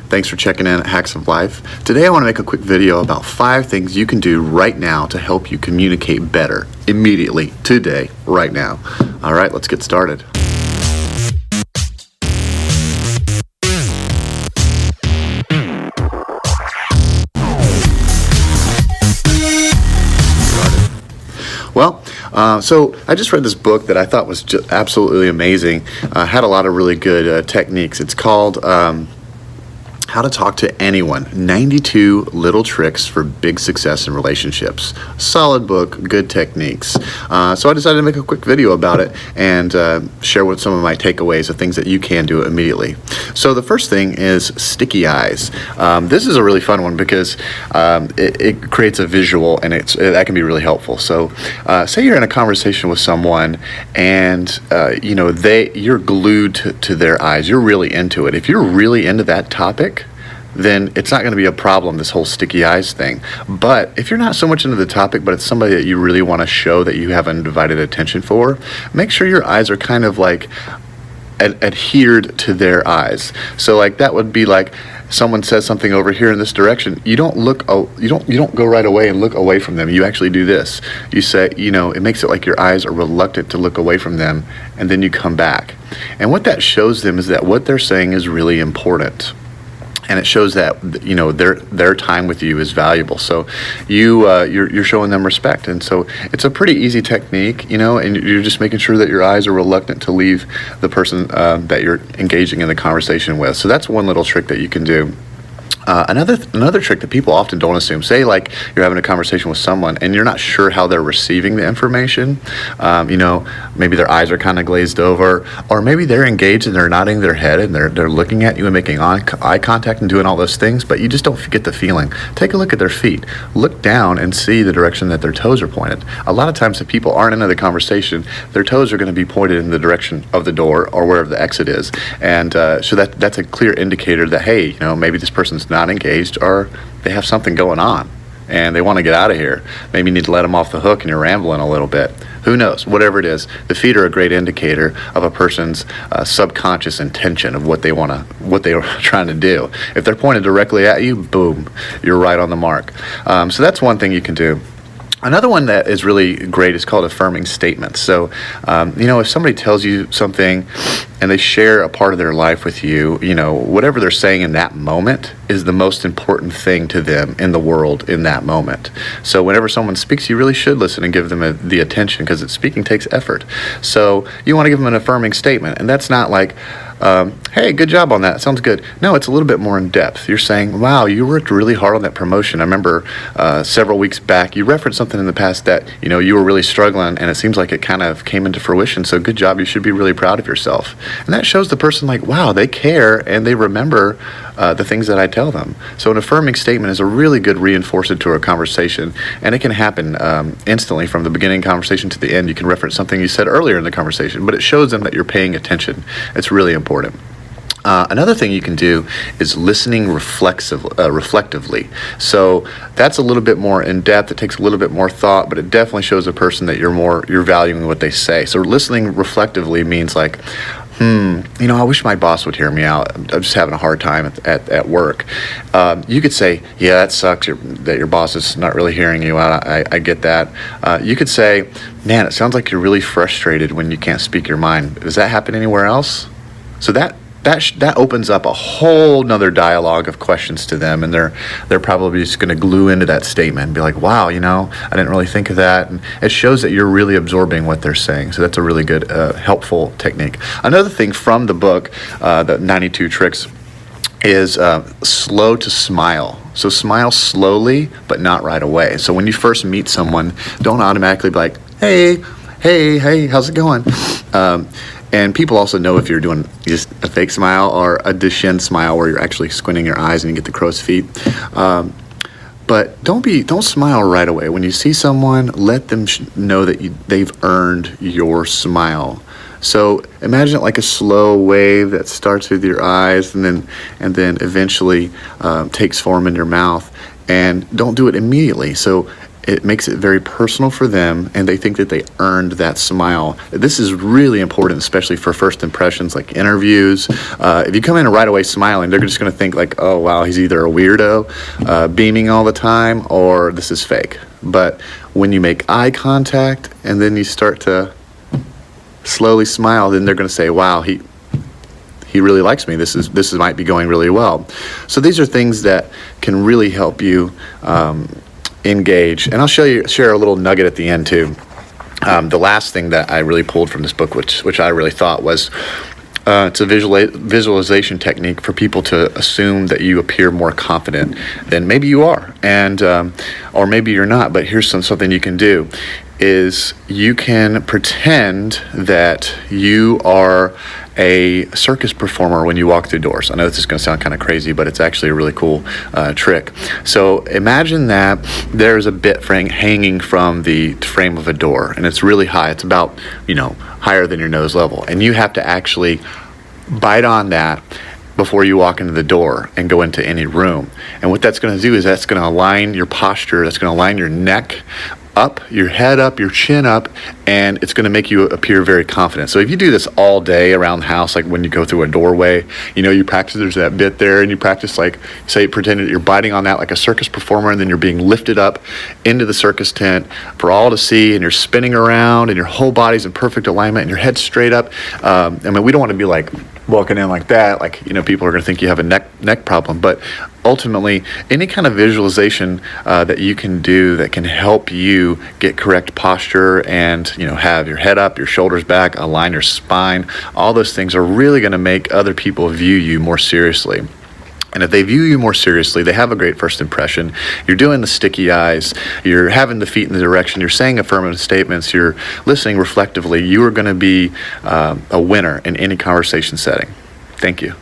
Thanks for checking in at Hacks of Life. Today I want to make a quick video about 5 things you can do right now to help you communicate better immediately, today, right now. All right, let's get started. So I just read this book that I thought was just absolutely amazing. Had a lot of really good techniques. It's called How to Talk to Anyone, 92 Little Tricks for Big Success in Relationships. Solid book, good techniques. So I decided to make a quick video about it and share with some of my takeaways of things that you can do immediately. So the first thing is sticky eyes. This is a really fun one because it creates a visual and that can be really helpful. So say you're in a conversation with someone and you're glued to their eyes. You're really into it. If you're really into that topic, then it's not going to be a problem, this whole sticky eyes thing. But if you're not so much into the topic, but it's somebody that you really want to show that you have undivided attention for, make sure your eyes are kind of like adhered to their eyes. So like that would be like someone says something over here in this direction. You don't go right away and look away from them. You actually do this. You say, it makes it like your eyes are reluctant to look away from them, and then you come back. And what that shows them is that what they're saying is really important. And it shows that their time with you is valuable. So you're showing them respect, and so it's a pretty easy technique, and you're just making sure that your eyes are reluctant to leave the person that you're engaging in the conversation with. So that's one little trick that you can do. Another trick that people often don't assume, say like you're having a conversation with someone and you're not sure how they're receiving the information, maybe their eyes are kind of glazed over, or maybe they're engaged and they're nodding their head and they're looking at you and making eye contact and doing all those things, but you just don't get the feeling. Take a look at their feet. Look down and see the direction that their toes are pointed. A lot of times if people aren't into the conversation, their toes are going to be pointed in the direction of the door or wherever the exit is, and so that's a clear indicator that, hey, maybe this person's not engaged, or they have something going on and they want to get out of here. Maybe you need to let them off the hook and you're rambling a little bit. Who knows? Whatever it is, the feet are a great indicator of a person's subconscious intention of what they are trying to do. If they're pointed directly at you, boom, you're right on the mark. So that's one thing you can do. Another one that is really great is called affirming statements. So, if somebody tells you something and they share a part of their life with you, whatever they're saying in that moment is the most important thing to them in the world in that moment. So whenever someone speaks, you really should listen and give them the attention, because speaking takes effort. So you want to give them an affirming statement, and that's not like, hey, good job on that, sounds good. No, it's a little bit more in depth. You're saying, wow, you worked really hard on that promotion. I remember several weeks back, you referenced something in the past that, you were really struggling, and it seems like it kind of came into fruition. So good job, you should be really proud of yourself. And that shows the person like, wow, they care and they remember the things that I tell them. So an affirming statement is a really good reinforcer to a conversation, and it can happen instantly from the beginning conversation to the end. You can reference something you said earlier in the conversation, but it shows them that you're paying attention. It's really important. Another thing you can do is listening reflectively. So that's a little bit more in depth. It takes a little bit more thought, but it definitely shows a person that you're valuing what they say. So listening reflectively means like, I wish my boss would hear me out. I'm just having a hard time at work. You could say, yeah, that sucks that your boss is not really hearing you out. I get that. You could say, man, it sounds like you're really frustrated when you can't speak your mind. Does that happen anywhere else? So that opens up a whole nother dialogue of questions to them, and they're probably just going to glue into that statement and be like, wow, I didn't really think of that. And it shows that you're really absorbing what they're saying. So that's a really good, helpful technique. Another thing from the book, the 92 Tricks, is slow to smile. So smile slowly, but not right away. So when you first meet someone, don't automatically be like, hey, how's it going? And people also know if you're doing just a fake smile or a Duchenne smile where you're actually squinting your eyes and you get the crow's feet. But don't smile right away. When you see someone, let them know that they've earned your smile. So imagine it like a slow wave that starts with your eyes and then eventually takes form in your mouth. And don't do it immediately. So it makes it very personal for them, and they think that they earned that smile. This is really important, especially for first impressions like interviews. If you come in right away smiling, they're just going to think like, oh wow, he's either a weirdo, beaming all the time, or this is fake. But when you make eye contact and then you start to slowly smile, then they're going to say, wow, he really likes me. This might be going really well. So these are things that can really help you engage. And I'll share a little nugget at the end too. The last thing that I really pulled from this book, which I really thought was, it's a visualization technique for people to assume that you appear more confident than maybe you are, and or maybe you're not. But here's something you can do: is you can pretend that you are a circus performer when you walk through doors. I know this is going to sound kind of crazy, but it's actually a really cool trick. So imagine that there's a bit frame hanging from the frame of a door, and it's really high. It's about, higher than your nose level, and you have to actually bite on that before you walk into the door and go into any room. And what that's going to do is that's going to align your posture, that's going to align your neck up, your head up, your chin up, and it's going to make you appear very confident. So if you do this all day around the house, like when you go through a doorway, you practice, there's that bit there, and you practice, like, say, pretend that you're biting on that like a circus performer, and then you're being lifted up into the circus tent for all to see, and you're spinning around, and your whole body's in perfect alignment, and your head's straight up. We don't want to be like walking in like that, like, people are going to think you have a neck problem. But ultimately, any kind of visualization that you can do that can help you get correct posture and, have your head up, your shoulders back, align your spine, all those things are really going to make other people view you more seriously. And if they view you more seriously, they have a great first impression. You're doing the sticky eyes, you're having the feet in the direction, you're saying affirmative statements, you're listening reflectively, you are going to be a winner in any conversation setting. Thank you.